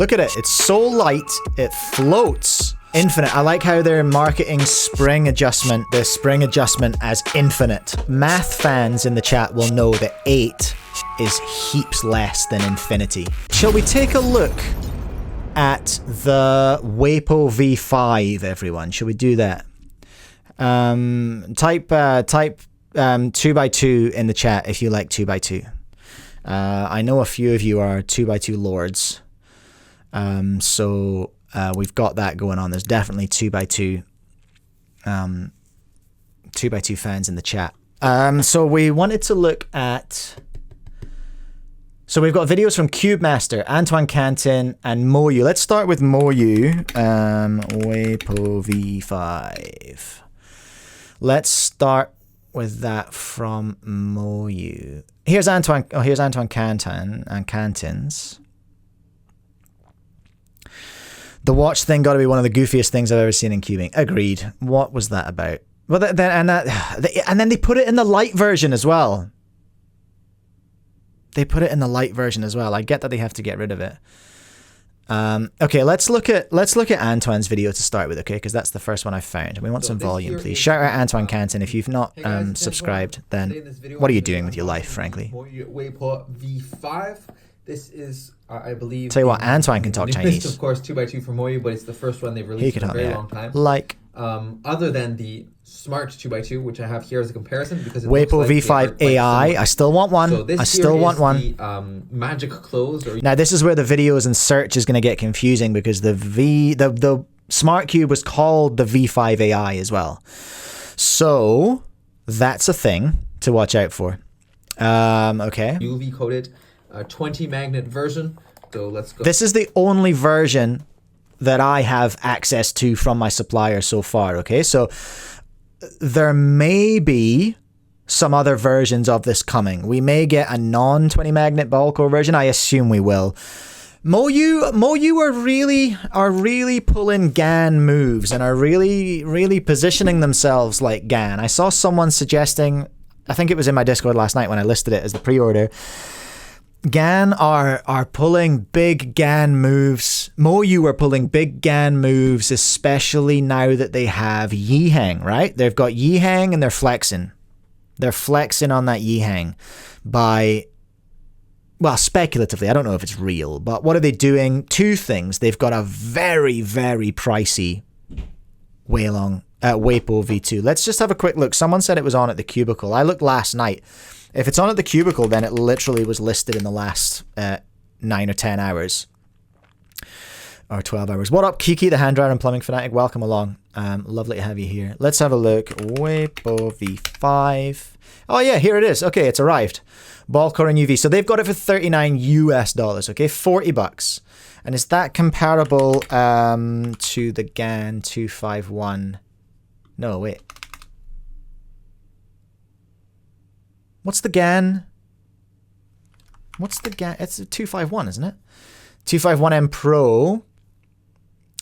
Look at it. It's so light, it floats. Infinite. I like how they're marketing spring adjustment, the spring adjustment as infinite. Math fans in the chat will know that 8 is heaps less than infinity. Shall we take a look at the Weipo V5, everyone? Shall we do that? Type 2x2 in the chat if you like 2x2. I know a few of you are 2x2 lords. So we've got that going on. There's definitely 2x2 fans in the chat. So we wanted to look at... So we've got videos from CubeMaster, Antoine, Canton, and MoYu. Let's start with MoYu. Weipo V5. Let's start with that from MoYu. Here's Antoine. Oh, here's Antoine Canton and Canton's. The watch thing got to be one of the goofiest things I've ever seen in cubing. Agreed. What was that about? Well, and then they put it in the light version as well. They put it in the light version as well. I get that they have to get rid of it. Okay, let's look at Antoine's video to start with, okay? Because that's the first one I found. We want some volume, please. Shout out Antoine Canton. If you've not subscribed, then what are you doing with your life, frankly? Weipo V5. This is, I believe... Tell you what, Antoine can talk Chinese. Of course, 2x2 from MoYu, but it's the first one they've released in a very long time. Like... other than the Smart 2x2, which I have here as a comparison, because it Weipo looks like V5 AI. I still want one. So I still want one. The, magic close. Now this is where the videos and search is going to get confusing because the Smart Cube was called the V5 AI as well. So that's a thing to watch out for. Okay. UV coated 20 magnet version. So let's go. This is the only version that I have access to from my supplier so far, okay? So there may be some other versions of this coming. We may get a non-20 magnet ball core version. I assume we will. MoYu are really pulling GAN moves and are really positioning themselves like GAN. I saw someone suggesting, I think it was in my Discord last night when I listed it as the pre-order, GAN are pulling big GAN moves. MoYu are pulling big GAN moves, especially now that they have Yihang, right? They've got Yihang and they're flexing. They're flexing on that Yihang by, well, speculatively. I don't know if it's real, but what are they doing? Two things. They've got a very pricey Weipo V2. Let's just have a quick look. Someone said it was on at the cubicle. I looked last night. If it's on at the cubicle, then it literally was listed in the last 9 or 10 hours. Or 12 hours. What up, Kiki, the hand dryer and plumbing fanatic? Welcome along. Lovely to have you here. Let's have a look. Weipo V5. Oh yeah, here it is. Okay, it's arrived. Ball core and UV. So they've got it for $39 US, okay? 40 bucks. And is that comparable to the GAN 251? No, wait. What's the GAN? What's the GAN? It's a 251, isn't it? 251M Pro.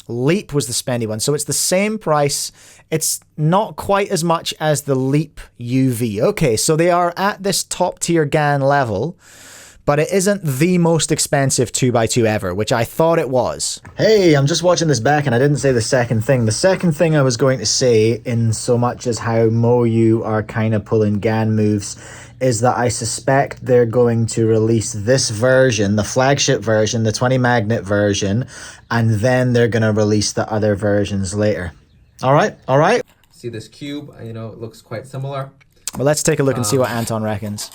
Leap was the spendy one. So it's the same price. It's not quite as much as the Leap UV. Okay, so they are at this top tier GAN level, but it isn't the most expensive 2x2 ever, which I thought it was. Hey, I'm just watching this back and I didn't say the second thing. The second thing I was going to say, in so much as how MoYu are kind of pulling GAN moves, is that I suspect they're going to release this version, the flagship version, the 20 magnet version, and then they're going to release the other versions later. All right, all right. See this cube, you know, it looks quite similar. Well, let's take a look and see what Anton reckons.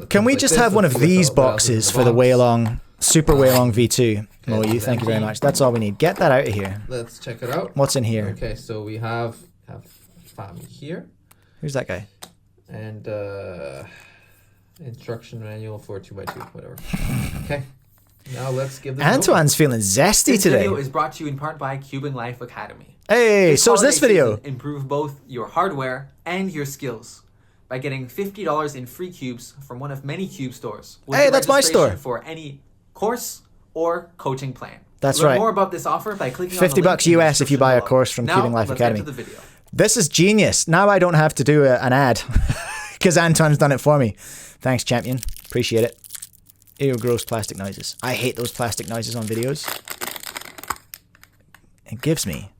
Can we just have one of these boxes for the Weilong, Super Weilong V2? MoYu, thank you very much. That's all we need. Get that out of here. Let's check it out. What's in here? Okay, so we have family here. Who's that guy? And instruction manual for 2x2, whatever. Okay, now let's give this Antoine's feeling zesty this today. This video is brought to you in part by Cubing Life Academy. Hey, so is this video. Improve both your hardware and your skills by getting $50 in free cubes from one of many cube stores. Hey, that's my store. For any course or coaching plan. That's Learn right. more about this offer by clicking $50 on the link US if you buy a course from Cubing Life Academy. Let's get to the video. This is genius. Now I don't have to do an ad because Anton's done it for me. Thanks, champion. Appreciate it. Ew, gross plastic noises. I hate those plastic noises on videos. It gives me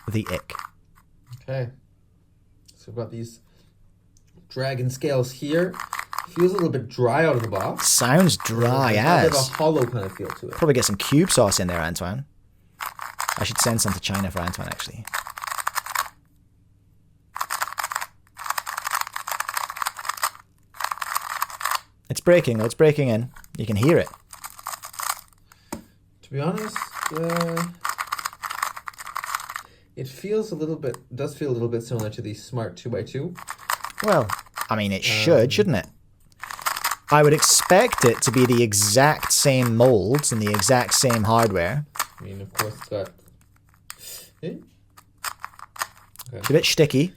the ick. Okay. So we've got these dragon scales here. Feels a little bit dry out of the box. Sounds dry There's as. a hollow kind of feel to it. Probably get some cube sauce in there, Antoine. I should send some to China for Antoine, actually. It's breaking, though. It's breaking in. You can hear it. To be honest, it feels a little bit, does feel a little bit similar to the Smart 2x2. Well, I mean, it should, shouldn't it? I would expect it to be the exact same molds and the exact same hardware. I mean, of course, it's got... Okay. It's a bit sticky.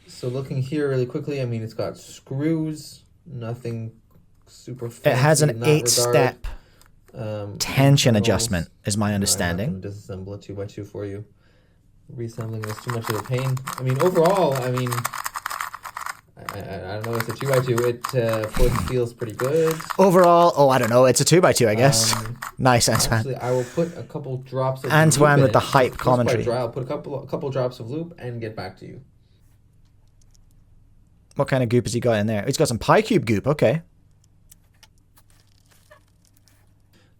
So looking here really quickly, I mean, it's got screws, nothing super fancy. It has an in that 8-step regard. tension Internals. adjustment, is my understanding. I'm not going to disassemble a 2x2 for you. Reassembling is too much of a pain. I mean, overall, I mean, I don't know, it's a 2x2. It, of course, feels pretty good. Overall, oh, I don't know, it's a 2x2, I guess. Nice, Antoine. Actually, I will put a couple drops of Antoine lube with in the it. hype It's quite commentary. dry. I'll put a couple drops of lube and get back to you. What kind of goop has he got in there? He's got some pie cube goop, okay.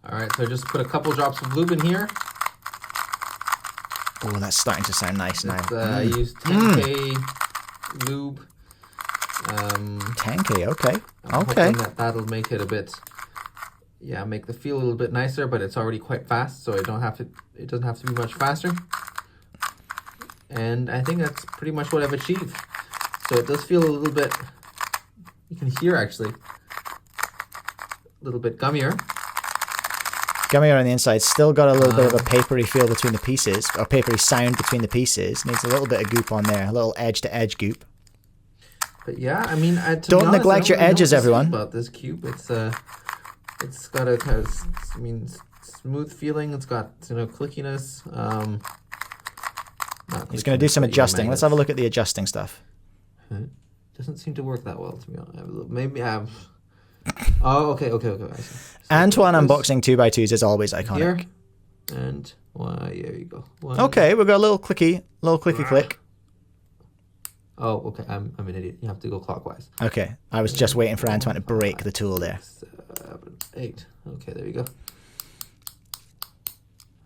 All right, so I just put a couple drops of lube in here. Oh, that's starting to sound nice now. I used 10K lube. 10K, okay. I'm Okay. hoping that'll make it a bit, make the feel a little bit nicer, but it's already quite fast, so it doesn't have to be much faster. And I think that's pretty much what I've achieved. So it does feel a little bit, you can hear actually, a little bit gummier. Gummier on the inside. Still got a little bit of a papery feel between the pieces, or papery sound between the pieces. Needs a little bit of goop on there, a little edge-to-edge goop. But yeah, I mean, Don't neglect your edges, everyone. About this cube, it's got a kind of, I mean, smooth feeling. It's got clickiness. He's going to do some adjusting. Let's have a look at the adjusting stuff. Doesn't seem to work that well, to be honest. Maybe I have. Oh, okay. I see. So Antoine unboxing 2x2s is always iconic. Here, and there you go. One. Okay, we've got a little clicky click. Oh, okay. I'm an idiot. You have to go clockwise. Okay, I was just waiting for Antoine to break the tool there. 7, 8. Okay, there you go.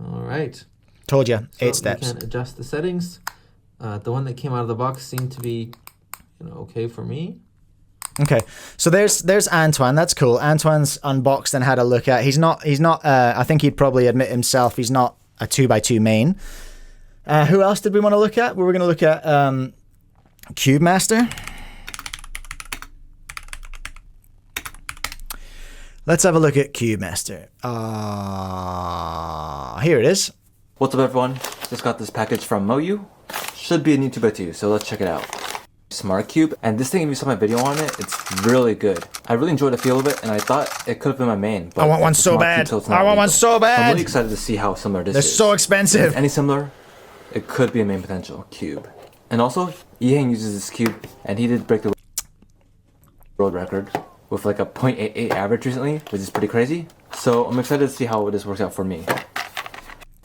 All right. Told you, 8 So steps. You can adjust the settings. The one that came out of the box seemed to be, okay for me. Okay, so there's Antoine. That's cool. Antoine's unboxed and had a look at. He's not. I think he'd probably admit himself he's not a 2x2 main. Who else did we want to look at? We were going to look at Cube Master. Let's have a look at Cube Master. Here it is. What's up, everyone? Just got this package from MoYu. Should be a new 2x2, so let's check it out. Smart Cube, and this thing, if you saw my video on it, it's really good. I really enjoyed the feel of it, and I thought it could have been my main. But I want one it's a so Smart bad. Cube, so it's not I want legal. one so I'm bad. really excited to see how similar this They're is. so expensive. If any similar, it could be a main potential cube. And also, Yihang uses this cube, and he did break the world record with like a 0.88 average recently, which is pretty crazy. So I'm excited to see how this works out for me.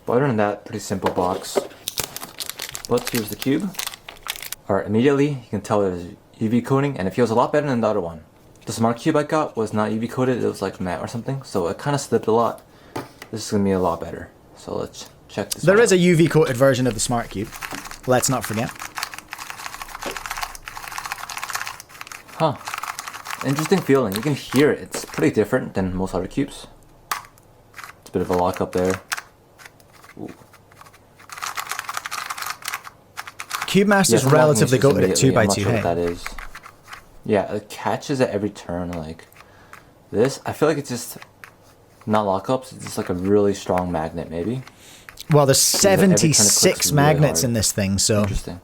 But other than that, pretty simple box. But here's the cube. Alright, immediately you can tell there's UV coating, and it feels a lot better than the other one. The Smart Cube I got was not UV coated, it was like matte or something, so it kind of slipped a lot. This is going to be a lot better. So let's check this There one is a UV coated version of the Smart Cube. Let's not forget. Huh. Interesting feeling. You can hear it. It's pretty different than most other cubes. It's a bit of a lock up there. Ooh. Cube Master's I'm locking relatively issues goated at immediately. 2x2, I'm not sure hey? what that is. Yeah, it catches at every turn. Like this, I feel like it's just not lockups. It's just like a really strong magnet, maybe. Well, there's every turn it 76 clicks really magnets hard. in this thing, so Interesting.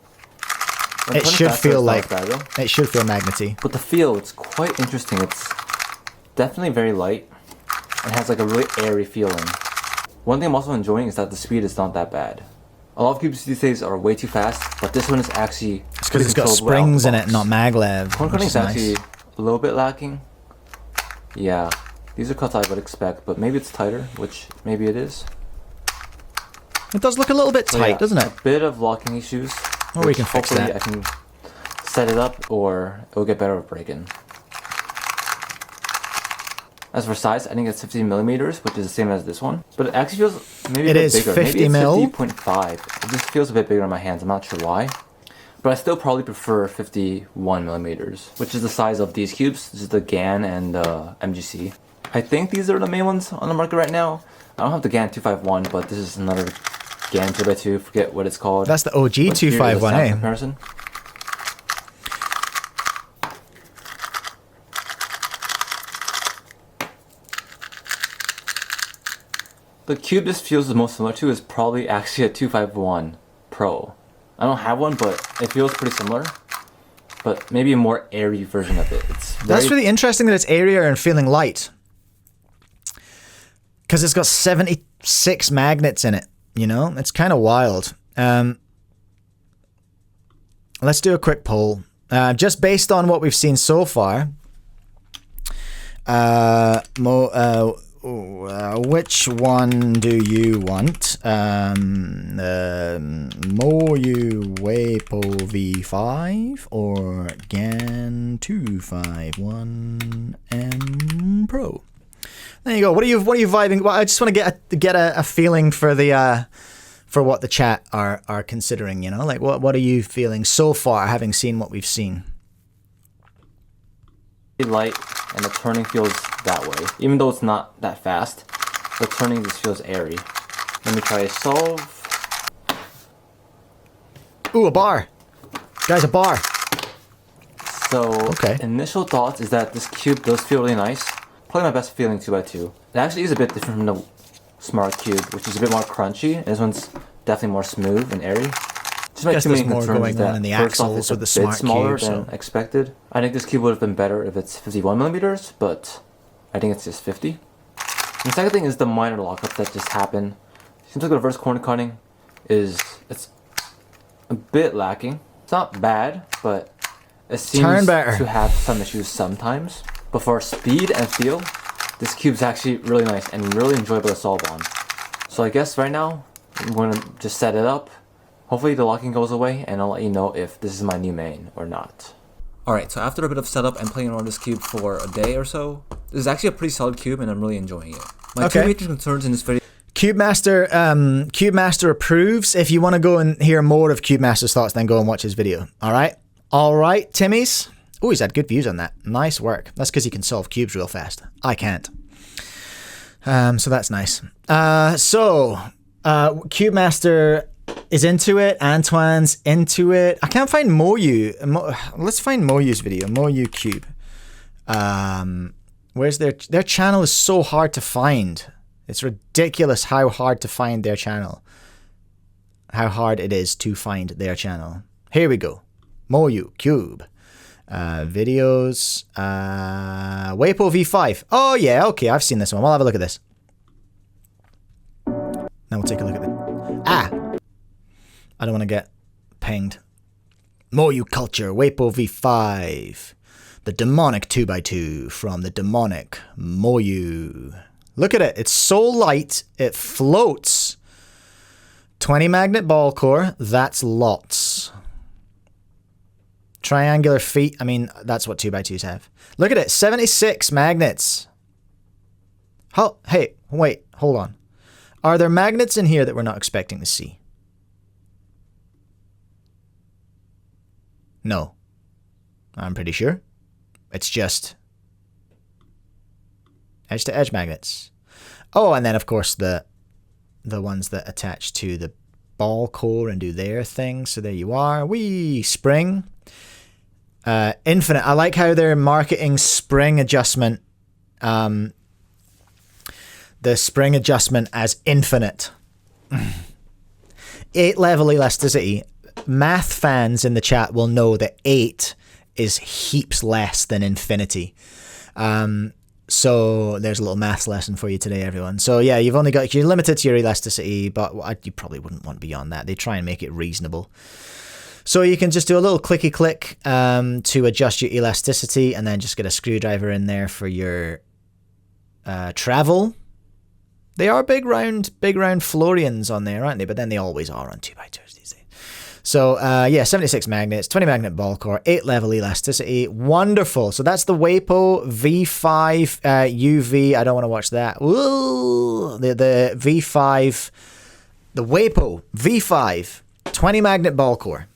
it should feel like that, though. it should feel magnety. But the feel, it's quite interesting. It's definitely very light. It has like a really airy feeling. One thing I'm also enjoying is that the speed is not that bad. A lot of cubes these days are way too fast, but this one is actually It's because it's got controlled well out springs the in it, box. not maglev. Corn Which cutting is is actually nice. a little bit lacking. Yeah, these are cuts I would expect, but maybe it's tighter, which maybe it is. It does look a little bit So tight, yeah, doesn't it? A bit of locking issues. Or we can fix hopefully that. I can set it up, or it'll get better with break-in. As for size, I think it's 15 millimeters, which is the same as this one. But it actually feels maybe a bit bigger. 50 maybe it's mil. 50.5. It just feels a bit bigger on my hands. I'm not sure why. But I still probably prefer 51 millimeters, which is the size of these cubes. This is the GAN and MGC. I think these are the main ones on the market right now. I don't have the GAN 251, but this is another GAN 2x2. Forget what it's called. That's the OG But here is a 251, sound eh? comparison. The cube this feels the most similar to is probably actually a 251 Pro. I don't have one, but it feels pretty similar. But maybe a more airy version of it. That's really interesting that it's airier and feeling light. Because it's got 76 magnets in it, you know? It's kind of wild. Let's do a quick poll. Just based on what we've seen so far, which one do you want? MoYu Weipo V5 or Gan 251M Pro? There you go. What are you vibing? Well, I just want to get a feeling for the for what the chat are considering. You know, like what are you feeling so far, having seen what we've seen? light, and the turning feels that way. Even though it's not that fast, the turning just feels airy. Let me try solve. Ooh, a bar. Guys, a bar. So, Okay. Initial thoughts is that this cube does feel really nice. Probably my best feeling 2x2. It actually is a bit different from the Smart Cube, which is a bit more crunchy. This one's definitely more smooth and airy. Just my Guess two there's main more concerns going is that on in the first off, axles it's with a the bit Smart smaller Cube, than so- expected. I think this cube would have been better if it's 51 millimeters, but I think it's just 50. And the second thing is the minor lockups that just happen. Seems like the reverse corner cutting it's a bit lacking. It's not bad, but it seems better. to have some issues sometimes. But for speed and feel, this cube's actually really nice and really enjoyable to solve on. So I guess right now, I'm going to just set it up. Hopefully the locking goes away, and I'll let you know if this is my new main or not. Alright, so after a bit of setup and playing around this cube for a day or so, this is actually a pretty solid cube and I'm really enjoying it. My two major concerns in this video... CubeMaster approves. If you want to go and hear more of CubeMaster's thoughts, then go and watch his video. Alright? Alright, Timmy's. Oh, he's had good views on that. Nice work. That's because he can solve cubes real fast. I can't. So that's nice. CubeMaster is into it. Antoine's into it. I can't find MoYu. Let's find MoYu's video. MoYu Cube. Where's their channel is so hard to find. It's ridiculous how hard to find their channel. How hard it is to find their channel. Here we go. MoYu Cube. Videos. Weipo V5. Oh yeah, okay, I've seen this one. We'll have a look at this. Now we'll take a look at it. Ah! I don't want to get pinged. MoYu Culture, Weipo V5. The demonic 2x2 from the demonic MoYu. Look at it. It's so light. It floats. 20 magnet ball core. That's lots. Triangular feet. I mean, that's what 2x2s have. Look at it. 76 magnets. Oh, hey, wait. Hold on. Are there magnets in here that we're not expecting to see? No. I'm pretty sure. It's just edge-to-edge magnets. Oh, and then of course the ones that attach to the ball core and do their thing. So there you are. Wee spring. Infinite. I like how they're marketing spring adjustment. The spring adjustment as infinite. 8 level elasticity. Math fans in the chat will know that 8 is heaps less than infinity. So there's a little maths lesson for you today, everyone. So yeah, you're limited to your elasticity, but you probably wouldn't want beyond that. They try and make it reasonable. So you can just do a little clicky click to adjust your elasticity, and then just get a screwdriver in there for your travel. They are big round Florians on there, aren't they? But then they always are on 2x2s these days. So, 76 magnets, 20 magnet ball core, 8 level elasticity. Wonderful. So that's the Weipo V5 UV. I don't want to watch that. Ooh, the V5, the Weipo V5, 20 magnet ball core.